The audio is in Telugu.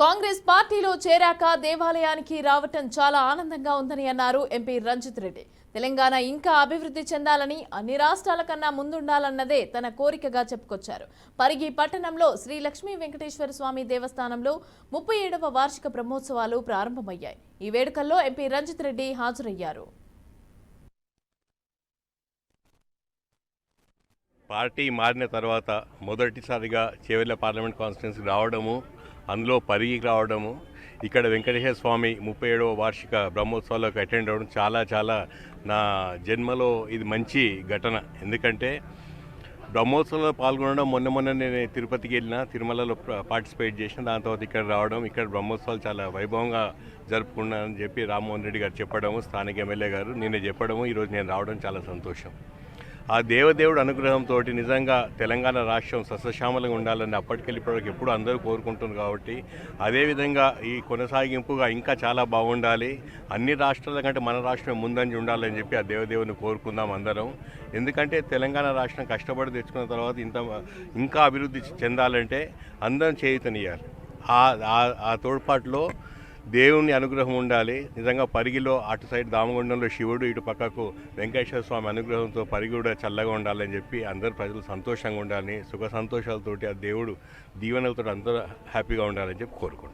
కాంగ్రెస్ పార్టీలో చేరాక దేవాలయానికి రావటం చాలా ఆనందంగా ఉందని అన్నారు ఎంపీ రంజిత్ రెడ్డి. తెలంగాణ ఇంకా అభివృద్ధి చెందాలని, అన్ని రాష్ట్రాల కన్నా ముందుండాలన్నదే తన కోరికగా చెప్పుకొచ్చారు. పరిగి పట్టణంలో శ్రీ లక్ష్మీ వెంకటేశ్వర స్వామి దేవస్థానంలో 37వ వార్షిక బ్రహ్మోత్సవాలు ప్రారంభమయ్యాయి. ఈ వేడుకల్లో ఎంపీ రంజిత్ రెడ్డి హాజరయ్యారు. పార్టీ మారిన తర్వాత మొదటిసారిగా చేవెళ్ల పార్లమెంట్ కాన్స్టిట్యున్సీకి రావడము, అందులో పరిగికి రావడము, ఇక్కడ వెంకటేశ్వర స్వామి 37వ వార్షిక బ్రహ్మోత్సవాలకు అటెండ్ అవ్వడం చాలా నా జన్మలో ఇది మంచి ఘటన. ఎందుకంటే బ్రహ్మోత్సవంలో పాల్గొనడం మొన్న నేను తిరుపతికి వెళ్ళిన, తిరుమలలో పార్టిసిపేట్ చేసిన, దాని తర్వాత ఇక్కడ రావడం, ఇక్కడ బ్రహ్మోత్సవాలు చాలా వైభవంగా జరుపుకున్నానని చెప్పి రామ్మోహన్ రెడ్డి గారు చెప్పడము, స్థానిక ఎమ్మెల్యే గారు నేనే చెప్పడము, ఈరోజు నేను రావడం చాలా సంతోషం. ఆ దేవదేవుడు అనుగ్రహంతో నిజంగా తెలంగాణ రాష్ట్రం సస్యశ్యామలంగా ఉండాలని అప్పటికెళ్ళి ఇప్పటివరకు ఎప్పుడు అందరూ కోరుకుంటున్నారు. కాబట్టి అదేవిధంగా ఈ కొనసాగింపుగా ఇంకా చాలా బాగుండాలి, అన్ని రాష్ట్రాల కంటే మన రాష్ట్రం ముందంజ ఉండాలని చెప్పి ఆ దేవదేవుని కోరుకుందాం అందరం. ఎందుకంటే తెలంగాణ రాష్ట్రం కష్టపడి తెచ్చుకున్న తర్వాత ఇంకా అభివృద్ధి చెందాలంటే అందరం చేయుతనియాలి. ఆ తోడ్పాటులో దేవుని అనుగ్రహం ఉండాలి. నిజంగా పరిగిలో అటు సైడ్ దామగుండంలో శివుడు, ఇటు పక్కకు వెంకటేశ్వర స్వామి అనుగ్రహంతో పరిగి కూడా చల్లగా ఉండాలని చెప్పి అందరు ప్రజలు సంతోషంగా ఉండాలని, సుఖ సంతోషాలతోటి ఆ దేవుడు దీవెనలతో అందరూ హ్యాపీగా ఉండాలని చెప్పి కోరుకుంటున్నాను.